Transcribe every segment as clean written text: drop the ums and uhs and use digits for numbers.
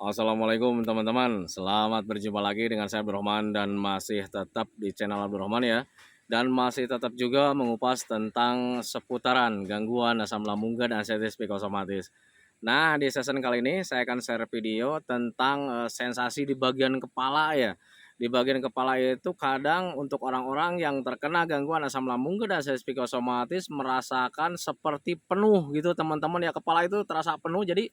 Assalamualaikum teman-teman, selamat berjumpa lagi dengan saya Abdurrahman dan masih tetap di channel Abdurrahman ya. Dan masih tetap juga mengupas tentang seputaran gangguan asam lambung dan anestesi psikosomatis. Nah, di season kali ini saya akan share video tentang sensasi di bagian kepala ya. Di bagian kepala itu kadang untuk orang-orang yang terkena gangguan asam lambung dan anestesi psikosomatis merasakan seperti penuh gitu teman-teman ya. Kepala itu terasa penuh, jadi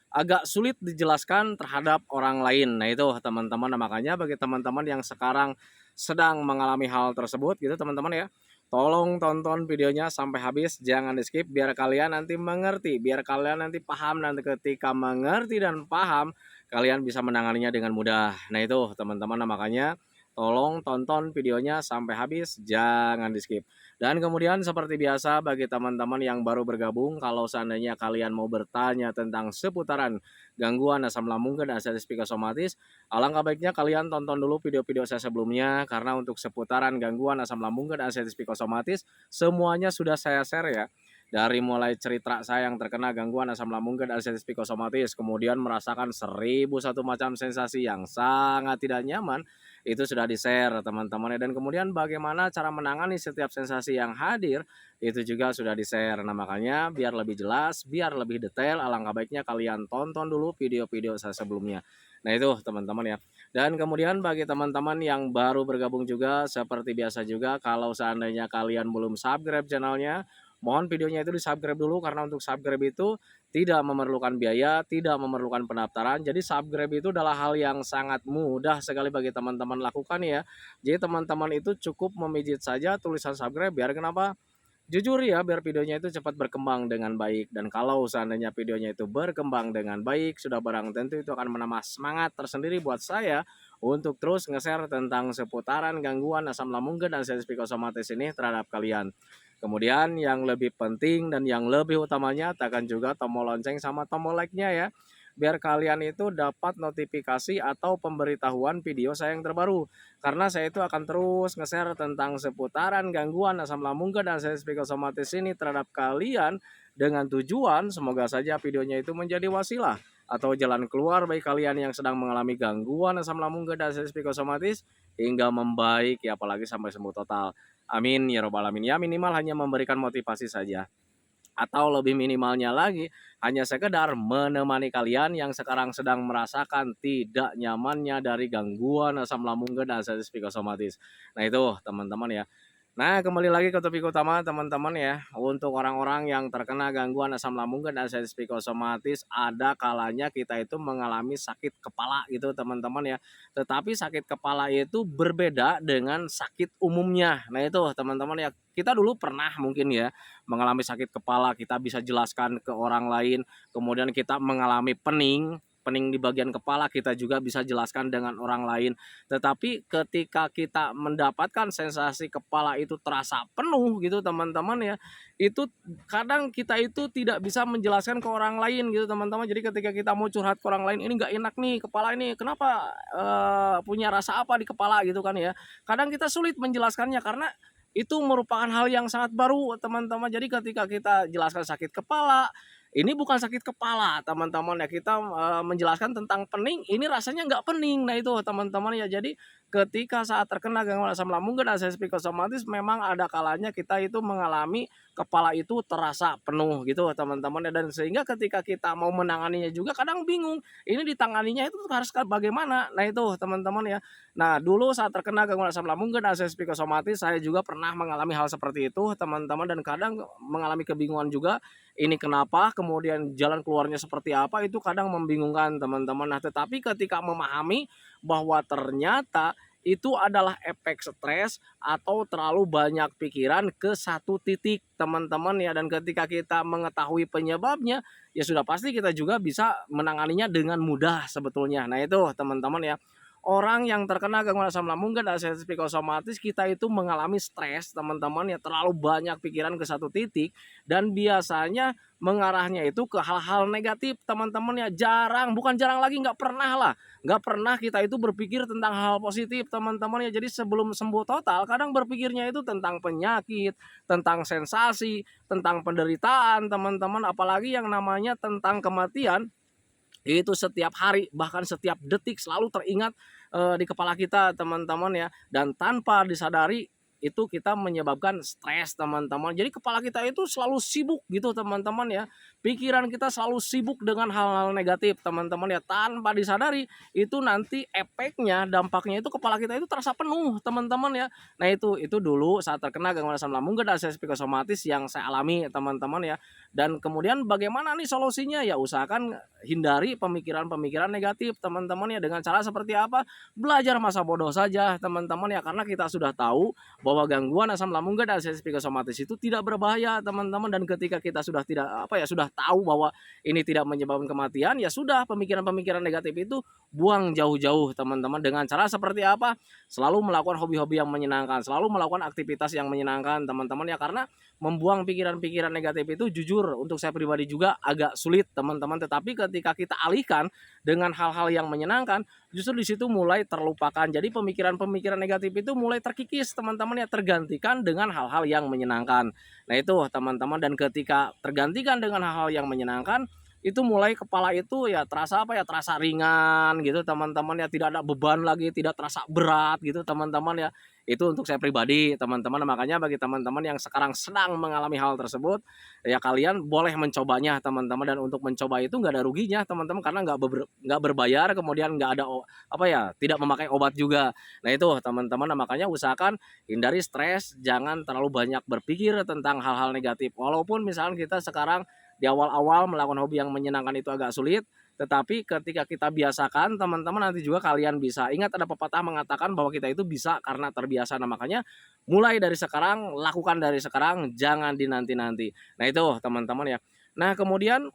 agak sulit dijelaskan terhadap orang lain. Nah itu teman-teman, nah, makanya bagi teman-teman yang sekarang sedang mengalami hal tersebut gitu teman-teman ya, tolong tonton videonya sampai habis, jangan di skip biar kalian nanti mengerti, biar kalian nanti paham, nanti ketika mengerti dan paham kalian bisa menanganinya dengan mudah. Nah itu teman-teman, nah makanya tolong tonton videonya sampai habis, jangan di skip. Dan kemudian seperti biasa bagi teman-teman yang baru bergabung, kalau seandainya kalian mau bertanya tentang seputaran gangguan asam lambung dan anestesi psikosomatis, alangkah baiknya kalian tonton dulu video-video saya sebelumnya, karena untuk seputaran gangguan asam lambung dan anestesi psikosomatis semuanya sudah saya share ya. Dari mulai cerita saya yang terkena gangguan asam lambung dan anestesi psikosomatis, kemudian merasakan 1001 macam sensasi yang sangat tidak nyaman, itu sudah di-share teman-teman, dan kemudian bagaimana cara menangani setiap sensasi yang hadir itu juga sudah di-share. Nah, makanya biar lebih jelas, biar lebih detail, alangkah baiknya kalian tonton dulu video-video saya sebelumnya. Nah, itu teman-teman ya. Dan kemudian bagi teman-teman yang baru bergabung juga, seperti biasa juga, kalau seandainya kalian belum subscribe channelnya, mohon videonya itu di-subscribe dulu, karena untuk subscribe itu tidak memerlukan biaya, tidak memerlukan pendaftaran. Jadi subscribe itu adalah hal yang sangat mudah sekali bagi teman-teman lakukan ya. Jadi teman-teman itu cukup memijit saja tulisan subscribe, biar kenapa? Jujur ya, biar videonya itu cepat berkembang dengan baik. Dan kalau seandainya videonya itu berkembang dengan baik, sudah barang tentu itu akan menambah semangat tersendiri buat saya untuk terus nge-share tentang seputaran gangguan asam lambung dan anestesi psikosomatis ini terhadap kalian. Kemudian yang lebih penting dan yang lebih utamanya, tekan juga tombol lonceng sama tombol like-nya ya, biar kalian itu dapat notifikasi atau pemberitahuan video saya yang terbaru. Karena saya itu akan terus nge-share tentang seputaran gangguan asam lambung dan anestesi psikosomatis ini terhadap kalian, dengan tujuan semoga saja videonya itu menjadi wasilah atau jalan keluar bagi kalian yang sedang mengalami gangguan asam lambung dan anestesi psikosomatis hingga membaik ya, apalagi sampai sembuh total. Amin ya robbal alamin. Ya minimal hanya memberikan motivasi saja, atau lebih minimalnya lagi hanya sekedar menemani kalian yang sekarang sedang merasakan tidak nyamannya dari gangguan asam lambung dan anestesi psikosomatis. Nah itu teman-teman ya. Nah, kembali lagi ke topik utama teman-teman ya. Untuk orang-orang yang terkena gangguan asam lambung dan anestesi psikosomatis, ada kalanya kita itu mengalami sakit kepala gitu teman-teman ya. Tetapi sakit kepala itu berbeda dengan sakit umumnya. Nah, itu teman-teman ya. Kita dulu pernah mungkin ya mengalami sakit kepala, kita bisa jelaskan ke orang lain. Kemudian kita mengalami pening, pening di bagian kepala, kita juga bisa jelaskan dengan orang lain. Tetapi ketika kita mendapatkan sensasi kepala itu terasa penuh gitu teman-teman ya, itu kadang kita itu tidak bisa menjelaskan ke orang lain gitu teman-teman. Jadi ketika kita mau curhat ke orang lain, ini nggak enak nih kepala ini, kenapa, punya rasa apa di kepala gitu kan ya. Kadang kita sulit menjelaskannya karena itu merupakan hal yang sangat baru teman-teman. Jadi ketika kita jelaskan sakit kepala, ini bukan sakit kepala teman-teman ya, kita menjelaskan tentang pening, ini rasanya nggak pening. Nah itu teman-teman ya, jadi ketika saat terkena gangguan asam lambung dan anestesi psikosomatis, memang ada kalanya kita itu mengalami kepala itu terasa penuh gitu teman-teman ya, dan sehingga ketika kita mau menanganinya juga kadang bingung, ini ditanganinya itu harus bagaimana. Nah itu teman-teman ya. Nah dulu saat terkena gangguan asam lambung dan anestesi psikosomatis, saya juga pernah mengalami hal seperti itu teman-teman, dan kadang mengalami kebingungan juga, ini kenapa, kemudian jalan keluarnya seperti apa, itu kadang membingungkan teman-teman. Nah, tetapi ketika memahami bahwa ternyata itu adalah efek stres atau terlalu banyak pikiran ke satu titik teman-teman ya, dan ketika kita mengetahui penyebabnya, ya sudah pasti kita juga bisa menanganinya dengan mudah sebetulnya. Nah itu teman-teman ya, orang yang terkena gangguan asam lambung dan anestesi psikosomatis, kita itu mengalami stres teman-teman ya, terlalu banyak pikiran ke satu titik, dan biasanya mengarahnya itu ke hal-hal negatif teman-teman ya. Jarang, bukan jarang lagi, nggak pernah lah, nggak pernah kita itu berpikir tentang hal positif teman-teman ya. Jadi sebelum sembuh total kadang berpikirnya itu tentang penyakit, tentang sensasi, tentang penderitaan teman-teman, apalagi yang namanya tentang kematian Itu setiap hari, bahkan setiap detik selalu teringat, di kepala kita teman-teman ya, dan tanpa disadari itu kita menyebabkan stres teman-teman. Jadi kepala kita itu selalu sibuk gitu teman-teman ya. Pikiran kita selalu sibuk dengan hal-hal negatif teman-teman ya, tanpa disadari itu nanti efeknya, dampaknya itu kepala kita itu terasa penuh teman-teman ya. Nah itu dulu saat terkena gangguan asam lambung dan sensasi psikosomatis yang saya alami teman-teman ya. Dan kemudian bagaimana nih solusinya? Ya usahakan hindari pemikiran-pemikiran negatif teman-teman ya, dengan cara seperti apa? Belajar masa bodoh saja teman-teman ya, karena kita sudah tahu bahwa gangguan asam lambung dan sensasi psikosomatis itu tidak berbahaya teman-teman, dan ketika kita sudah tidak sudah tahu bahwa ini tidak menyebabkan kematian, ya sudah, pemikiran-pemikiran negatif itu buang jauh-jauh teman-teman. Dengan cara seperti apa? Selalu melakukan hobi-hobi yang menyenangkan, selalu melakukan aktivitas yang menyenangkan teman-teman ya, karena membuang pikiran-pikiran negatif itu jujur untuk saya pribadi juga agak sulit teman-teman, tetapi ketika kita alihkan dengan hal-hal yang menyenangkan, justru di situ mulai terlupakan. Jadi pemikiran-pemikiran negatif itu mulai terkikis teman-teman ya, tergantikan dengan hal-hal yang menyenangkan. Nah itu teman-teman, dan ketika tergantikan dengan hal-hal yang menyenangkan, itu mulai kepala itu ya terasa terasa ringan gitu teman-teman ya, tidak ada beban lagi, tidak terasa berat gitu teman-teman ya. Itu untuk saya pribadi teman-teman. Makanya bagi teman-teman yang sekarang sedang mengalami hal tersebut, ya kalian boleh mencobanya teman-teman, dan untuk mencoba itu nggak ada ruginya teman-teman, karena nggak berbayar, kemudian nggak ada tidak memakai obat juga. Nah itu teman-teman, makanya usahakan hindari stres, jangan terlalu banyak berpikir tentang hal-hal negatif. Walaupun misalkan kita sekarang di awal-awal melakukan hobi yang menyenangkan itu agak sulit, tetapi ketika kita biasakan teman-teman, nanti juga kalian bisa. Ingat, ada pepatah mengatakan bahwa kita itu bisa karena terbiasa. Nah makanya mulai dari sekarang, lakukan dari sekarang, jangan dinanti-nanti. Nah itu teman-teman ya. Nah kemudian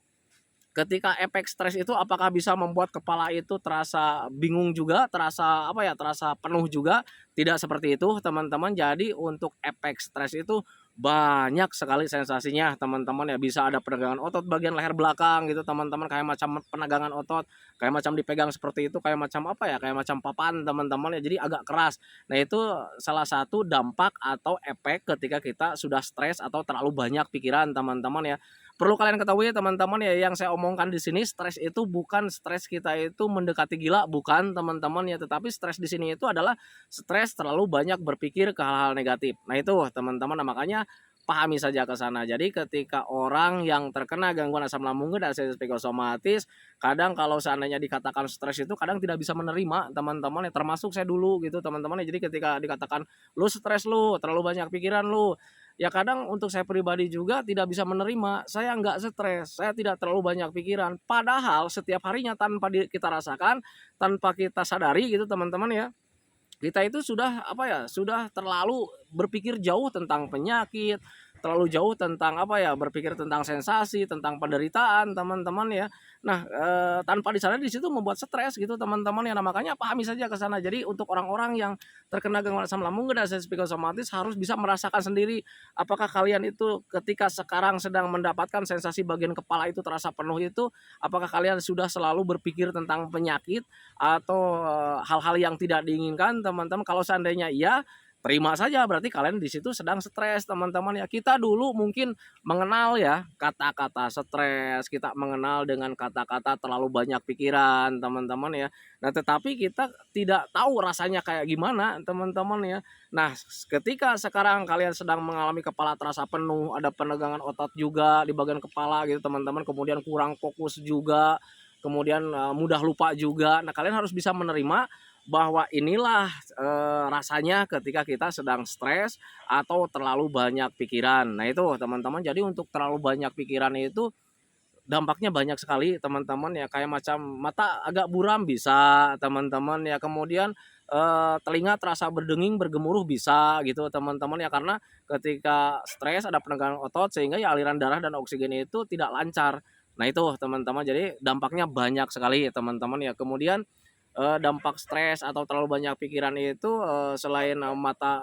ketika efek stres itu apakah bisa membuat kepala itu terasa bingung juga, terasa terasa penuh juga? Tidak seperti itu teman-teman. Jadi untuk efek stres itu banyak sekali sensasinya teman-teman ya. Bisa ada penegangan otot bagian leher belakang gitu teman-teman, kayak macam penegangan otot, kayak macam dipegang seperti itu, kayak macam kayak macam papan teman-teman ya, jadi agak keras. Nah itu salah satu dampak atau efek ketika kita sudah stres atau terlalu banyak pikiran teman-teman ya. Perlu kalian ketahui ya teman-teman ya, yang saya omongkan di sini, stres itu bukan stres kita itu mendekati gila, bukan teman-teman ya, tetapi stres di sini itu adalah stres terlalu banyak berpikir ke hal-hal negatif. Nah itu teman-teman, nah, makanya pahami saja ke sana. Jadi ketika orang yang terkena gangguan asam lambung dan sensasi psikosomatis, kadang kalau seandainya dikatakan stres itu kadang tidak bisa menerima teman-teman ya, termasuk saya dulu gitu teman-teman ya. Jadi ketika dikatakan lu stres, lu terlalu banyak pikiran lu, ya kadang untuk saya pribadi juga tidak bisa menerima. Saya nggak stres, saya tidak terlalu banyak pikiran. Padahal setiap harinya tanpa kita rasakan, tanpa kita sadari gitu teman-teman ya, kita itu sudah sudah terlalu berpikir jauh tentang penyakit, terlalu jauh tentang berpikir tentang sensasi, tentang penderitaan teman-teman ya. Nah tanpa disadari di situ membuat stres gitu teman-teman ya. Nah makanya pahami saja ke sana. Jadi untuk orang-orang yang terkena gangguan asam lambung dan sensasi psikosomatis harus bisa merasakan sendiri, apakah kalian itu ketika sekarang sedang mendapatkan sensasi bagian kepala itu terasa penuh itu, apakah kalian sudah selalu berpikir tentang penyakit atau hal-hal yang tidak diinginkan teman-teman. Kalau seandainya iya, terima saja, berarti kalian di situ sedang stres teman-teman ya. Kita dulu mungkin mengenal ya kata-kata stres, kita mengenal dengan kata-kata terlalu banyak pikiran teman-teman ya. Nah tetapi kita tidak tahu rasanya kayak gimana teman-teman ya. Nah ketika sekarang kalian sedang mengalami kepala terasa penuh, ada penegangan otot juga di bagian kepala gitu teman-teman, kemudian kurang fokus juga, kemudian mudah lupa juga. Nah kalian harus bisa menerima bahwa inilah rasanya ketika kita sedang stres atau terlalu banyak pikiran. Nah itu teman-teman, jadi untuk terlalu banyak pikiran itu dampaknya banyak sekali teman-teman ya, kayak macam mata agak buram bisa teman-teman ya, kemudian telinga terasa berdenging bergemuruh bisa gitu teman-teman ya, karena ketika stres ada penegangan otot sehingga ya aliran darah dan oksigen itu tidak lancar. Nah itu teman-teman, jadi dampaknya banyak sekali teman-teman ya. Kemudian dampak stres atau terlalu banyak pikiran itu selain mata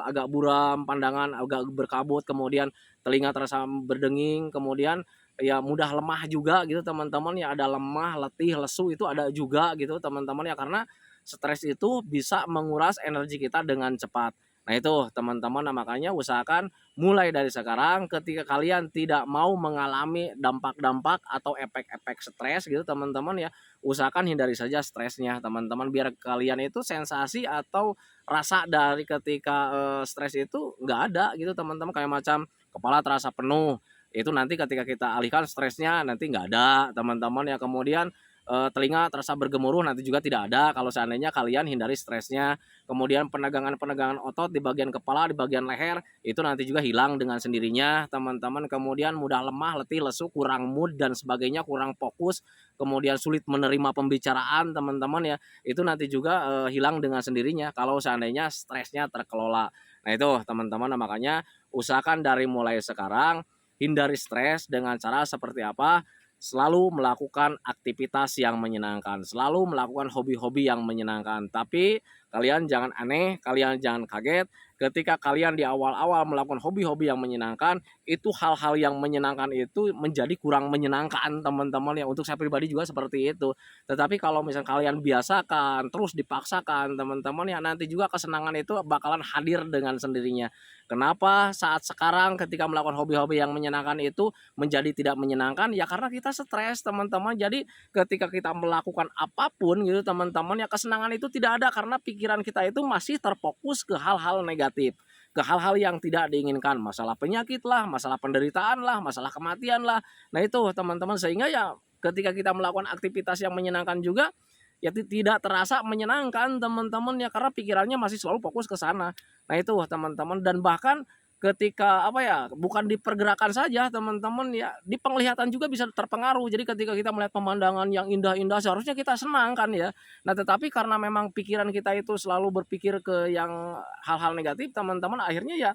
agak buram, pandangan agak berkabut, kemudian telinga terasa berdenging, kemudian ya mudah lemah juga gitu teman-teman ya, ada lemah, letih, lesu itu ada juga gitu teman-teman ya, karena stres itu bisa menguras energi kita dengan cepat. Nah itu teman-teman, nah makanya usahakan mulai dari sekarang ketika kalian tidak mau mengalami dampak-dampak atau efek-efek stres gitu teman-teman ya, usahakan hindari saja stresnya teman-teman, biar kalian itu sensasi atau rasa dari ketika stres itu nggak ada gitu teman-teman, kayak macam kepala terasa penuh, itu nanti ketika kita alihkan stresnya nanti nggak ada teman-teman ya. Kemudian telinga terasa bergemuruh nanti juga tidak ada kalau seandainya kalian hindari stresnya. Kemudian penegangan-penegangan otot di bagian kepala, di bagian leher itu nanti juga hilang dengan sendirinya teman-teman. Kemudian mudah lemah, letih, lesu, kurang mood dan sebagainya, kurang fokus, kemudian sulit menerima pembicaraan teman-teman ya, itu nanti juga hilang dengan sendirinya kalau seandainya stresnya terkelola. Nah itu teman-teman, nah makanya usahakan dari mulai sekarang hindari stres dengan cara seperti apa? Selalu melakukan aktivitas yang menyenangkan, selalu melakukan hobi-hobi yang menyenangkan. Tapi kalian jangan aneh, kalian jangan kaget ketika kalian di awal-awal melakukan hobi-hobi yang menyenangkan, itu hal-hal yang menyenangkan itu menjadi kurang menyenangkan teman-teman ya. Untuk saya pribadi juga seperti itu. Tetapi kalau misalnya kalian biasakan, terus dipaksakan teman-teman ya, nanti juga kesenangan itu bakalan hadir dengan sendirinya. Kenapa saat sekarang ketika melakukan hobi-hobi yang menyenangkan itu menjadi tidak menyenangkan? Ya karena kita stres teman-teman. Jadi ketika kita melakukan apapun gitu teman-teman ya, kesenangan itu tidak ada karena pikiran kita itu masih terfokus ke hal-hal negatif, ke hal-hal yang tidak diinginkan, masalah penyakit lah, masalah penderitaan lah, masalah kematian lah. Nah itu teman-teman, sehingga ya ketika kita melakukan aktivitas yang menyenangkan juga ya tidak terasa menyenangkan teman-teman ya, karena pikirannya masih selalu fokus ke sana. Nah itu teman-teman, dan bahkan ketika apa ya, bukan di pergerakan saja teman-teman ya, di penglihatan juga bisa terpengaruh. Jadi ketika kita melihat pemandangan yang indah-indah seharusnya kita senang kan ya. Nah tetapi karena memang pikiran kita itu selalu berpikir ke yang hal-hal negatif teman-teman, akhirnya ya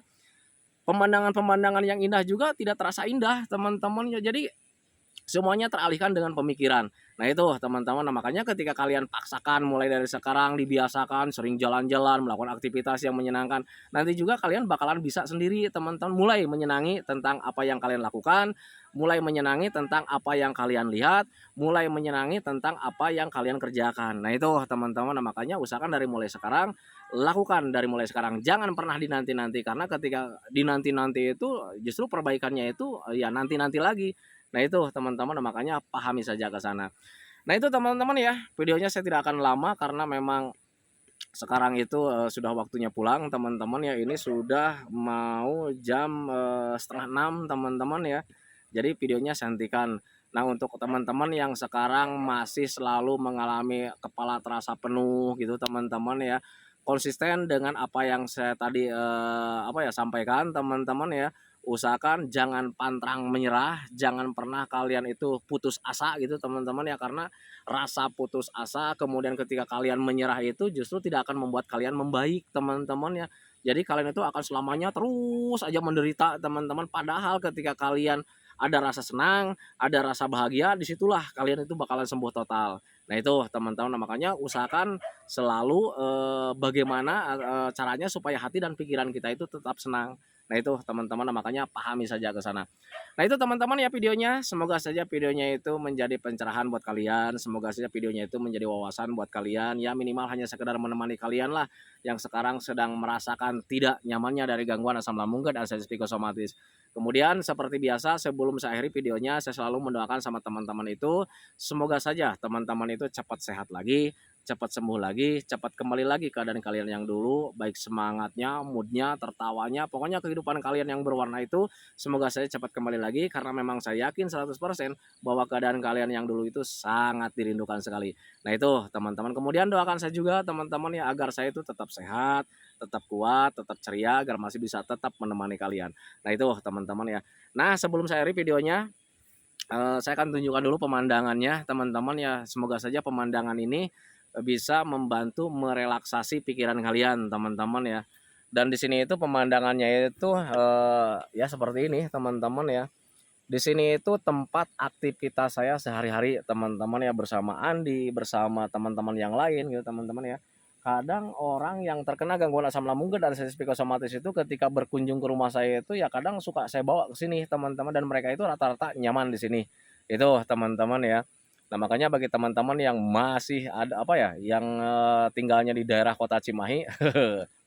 pemandangan-pemandangan yang indah juga tidak terasa indah teman-teman ya. Jadi semuanya teralihkan dengan pemikiran. Nah itu teman-teman, nah makanya ketika kalian paksakan mulai dari sekarang, dibiasakan sering jalan-jalan, melakukan aktivitas yang menyenangkan, nanti juga kalian bakalan bisa sendiri teman-teman mulai menyenangi tentang apa yang kalian lakukan, mulai menyenangi tentang apa yang kalian lihat, mulai menyenangi tentang apa yang kalian kerjakan. Nah itu teman-teman, nah makanya usahakan dari mulai sekarang, lakukan dari mulai sekarang, jangan pernah dinanti-nanti, karena ketika dinanti-nanti itu justru perbaikannya itu ya nanti-nanti lagi. Nah itu teman-teman, makanya pahami saja ke sana. Nah itu teman-teman ya, videonya saya tidak akan lama karena memang sekarang itu sudah waktunya pulang teman-teman ya. Ini sudah mau jam setengah 6 teman-teman ya. Jadi videonya saya hentikan. Nah untuk teman-teman yang sekarang masih selalu mengalami kepala terasa penuh gitu teman-teman ya, konsisten dengan apa yang saya tadi apa ya sampaikan teman-teman ya. Usahakan jangan pantang menyerah, jangan pernah kalian itu putus asa gitu teman-teman ya, karena rasa putus asa kemudian ketika kalian menyerah itu justru tidak akan membuat kalian membaik teman-teman ya. Jadi kalian itu akan selamanya terus aja menderita teman-teman, padahal ketika kalian ada rasa senang, ada rasa bahagia, disitulah kalian itu bakalan sembuh total. Nah itu teman-teman, nah, makanya usahakan selalu bagaimana caranya supaya hati dan pikiran kita itu tetap senang. Nah itu teman-teman, nah, makanya pahami saja ke sana. Nah itu teman-teman ya videonya, semoga saja videonya itu menjadi pencerahan buat kalian, semoga saja videonya itu menjadi wawasan buat kalian, ya minimal hanya sekedar menemani kalian lah yang sekarang sedang merasakan tidak nyamannya dari gangguan asam lambung dan sensitif psikosomatis. Kemudian seperti biasa sebelum saya akhiri videonya, saya selalu mendoakan sama teman-teman itu, semoga saja teman-teman itu cepat sehat lagi, cepat sembuh lagi, cepat kembali lagi keadaan kalian yang dulu, baik semangatnya, moodnya, tertawanya, pokoknya kehidupan kalian yang berwarna itu semoga saya cepat kembali lagi, karena memang saya yakin 100% bahwa keadaan kalian yang dulu itu sangat dirindukan sekali. Nah itu teman-teman, kemudian doakan saya juga teman-teman ya, agar saya itu tetap sehat, tetap kuat, tetap ceria, agar masih bisa tetap menemani kalian. Nah itu teman-teman ya. Nah sebelum saya akhiri videonya, saya akan tunjukkan dulu pemandangannya teman-teman ya. Semoga saja pemandangan ini bisa membantu merelaksasi pikiran kalian teman-teman ya. Dan di sini itu pemandangannya itu ya seperti ini teman-teman ya. Di sini itu tempat aktivitas saya sehari-hari teman-teman ya, bersama Andi, bersama teman-teman yang lain gitu teman-teman ya. Kadang orang yang terkena gangguan asam lambung dan sensitif psikosomatis itu ketika berkunjung ke rumah saya itu ya kadang suka saya bawa ke sini teman-teman, dan mereka itu rata-rata nyaman di sini. Itu teman-teman ya. Nah, makanya bagi teman-teman yang masih ada apa ya, yang tinggalnya di daerah Kota Cimahi,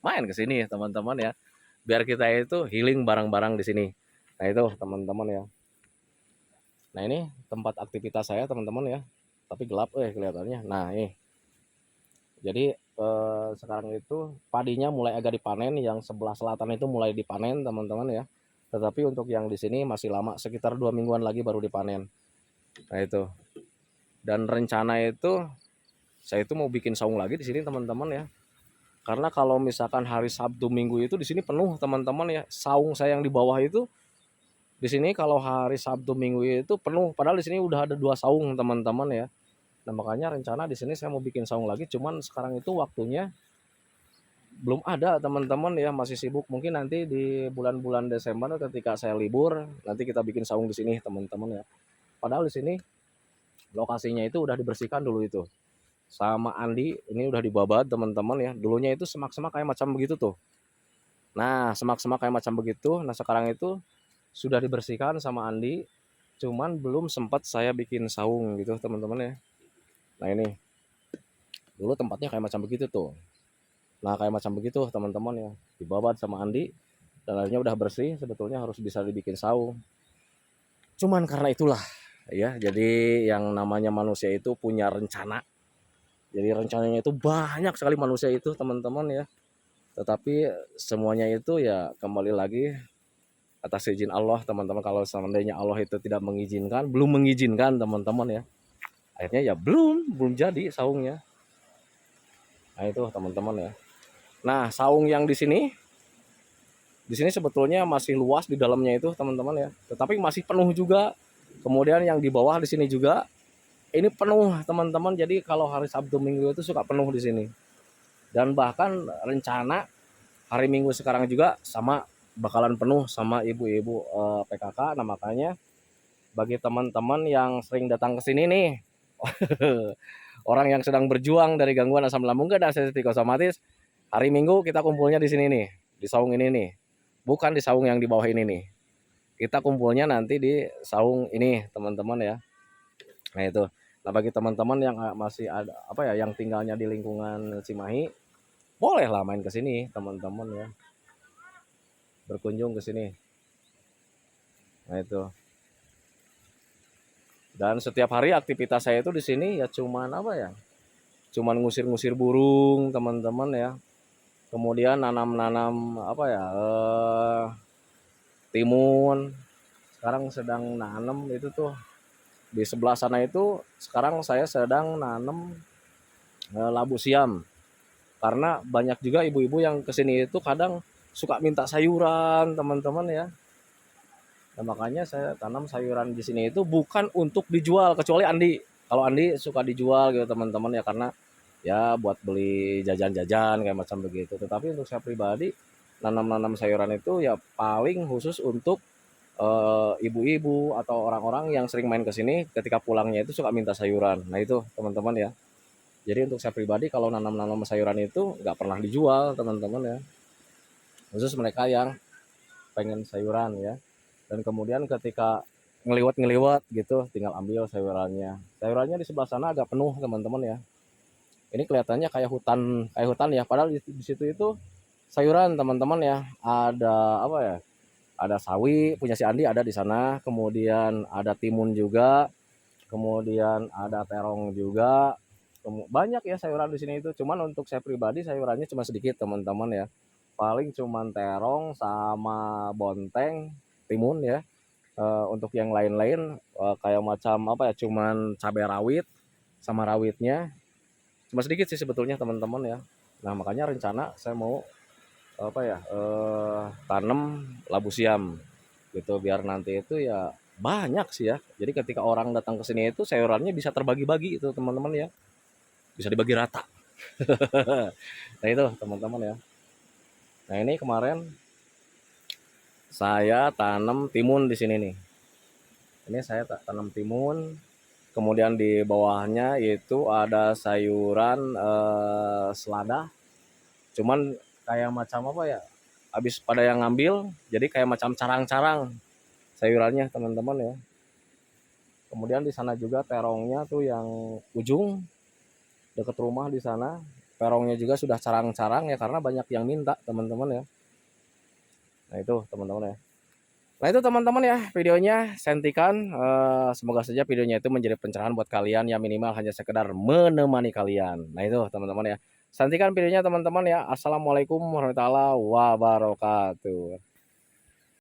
main ke sini teman-teman ya. Biar kita itu healing bareng-bareng di sini. Nah, itu teman-teman ya. Nah, ini tempat aktivitas saya teman-teman ya. Tapi gelap kelihatannya. Nah, ini. Jadi sekarang itu padinya mulai agak dipanen, yang sebelah selatan itu mulai dipanen teman-teman ya. Tetapi untuk yang di sini masih lama, sekitar 2 mingguan lagi baru dipanen. Nah, itu. Dan rencana itu saya itu mau bikin saung lagi di sini teman-teman ya. Karena kalau misalkan hari Sabtu Minggu itu di sini penuh teman-teman ya. Saung saya yang di bawah itu di sini kalau hari Sabtu Minggu itu penuh. Padahal di sini udah ada 2 saung teman-teman ya. Nah, makanya rencana di sini saya mau bikin saung lagi. Cuman sekarang itu waktunya belum ada teman-teman ya, masih sibuk. Mungkin nanti di bulan-bulan Desember ketika saya libur nanti kita bikin saung di sini teman-teman ya. Padahal di sini lokasinya itu udah dibersihkan dulu itu sama Andi, ini udah dibabat teman-teman ya. Dulunya itu semak-semak kayak macam begitu tuh. Nah, semak-semak kayak macam begitu. Nah, sekarang itu sudah dibersihkan sama Andi, cuman belum sempat saya bikin saung gitu teman-teman ya. Nah, ini dulu tempatnya kayak macam begitu tuh. Nah, kayak macam begitu teman-teman ya, dibabat sama Andi dan akhirnya udah bersih, sebetulnya harus bisa dibikin saung. Cuman karena itulah ya, jadi yang namanya manusia itu punya rencana. Jadi rencananya itu banyak sekali manusia itu teman-teman ya. Tetapi semuanya itu ya kembali lagi atas izin Allah teman-teman. Kalau seandainya Allah itu tidak mengizinkan, belum mengizinkan teman-teman ya, akhirnya ya belum jadi saungnya. Nah, itu teman-teman ya. Nah, saung yang di sini sebetulnya masih luas di dalamnya itu teman-teman ya, tetapi masih penuh juga. Kemudian yang di bawah di sini juga ini penuh teman-teman. Jadi kalau hari Sabtu Minggu itu suka penuh di sini. Dan bahkan rencana hari Minggu sekarang juga sama bakalan penuh sama ibu-ibu PKK. Nah, makanya bagi teman-teman yang sering datang ke sini nih, orang yang sedang berjuang dari gangguan asam lambung dan sensitif psikosomatis, hari Minggu kita kumpulnya di sini nih, di saung ini nih. Bukan di saung yang di bawah ini nih. Kita kumpulnya nanti di saung ini, teman-teman ya. Nah, itu. Nah, bagi teman-teman yang masih ada apa ya, yang tinggalnya di lingkungan Cimahi, bolehlah main ke sini, teman-teman ya. Berkunjung ke sini. Nah, itu. Dan setiap hari aktivitas saya itu di sini ya cuman apa ya? Cuman ngusir-ngusir burung, teman-teman ya. Kemudian nanam-nanam apa ya? Timun. Sekarang sedang nanam itu tuh di sebelah sana itu. Sekarang saya sedang nanam labu siam. Karena banyak juga ibu-ibu yang kesini itu kadang suka minta sayuran, teman-teman ya. Nah, makanya saya tanam sayuran di sini itu bukan untuk dijual, kecuali Andi. Kalau Andi suka dijual gitu teman-teman ya, karena ya buat beli jajan-jajan kayak macam begitu. Tetapi untuk saya pribadi nanam-nanam sayuran itu ya paling khusus untuk ibu-ibu atau orang-orang yang sering main ke sini ketika pulangnya itu suka minta sayuran. Nah, itu teman-teman ya. Jadi untuk saya pribadi kalau nanam-nanam sayuran itu nggak pernah dijual teman-teman ya. Khusus mereka yang pengen sayuran ya. Dan kemudian ketika ngeliwat-ngeliwat gitu tinggal ambil sayurannya. Sayurannya di sebelah sana agak penuh teman-teman ya. Ini kelihatannya kayak hutan ya, padahal di situ itu sayuran teman-teman ya. Ada apa ya? Ada sawi punya si Andi ada di sana, kemudian ada timun juga, kemudian ada terong juga. Banyak ya sayuran di sini itu. Cuman untuk saya pribadi sayurannya cuma sedikit teman-teman ya. Paling cuman terong sama bonteng, timun ya. Untuk yang lain-lain kayak macam apa ya, cuman cabai rawit sama rawitnya cuma sedikit sih sebetulnya teman-teman ya. Nah, makanya rencana saya mau apa ya, tanam labu siam gitu biar nanti itu ya banyak sih ya. Jadi ketika orang datang ke sini itu sayurannya bisa terbagi-bagi itu teman-teman ya, bisa dibagi rata. Nah, itu teman-teman ya. Nah, ini kemarin saya tanam timun di sini nih. Ini saya tanam timun. Kemudian di bawahnya itu ada sayuran selada. Cuman kayak macam apa ya? Habis pada yang ngambil, jadi kayak macam carang-carang sayurannya teman-teman ya. Kemudian di sana juga terongnya tuh yang ujung deket rumah di sana. Terongnya juga sudah carang-carang ya karena banyak yang minta teman-teman ya. Nah itu teman-teman ya. Nah itu teman-teman ya videonya sentikan. Semoga saja videonya itu menjadi pencerahan buat kalian ya, minimal hanya sekedar menemani kalian. Nah itu teman-teman ya. Sentikan videonya teman-teman ya. Assalamualaikum warahmatullahi wabarakatuh.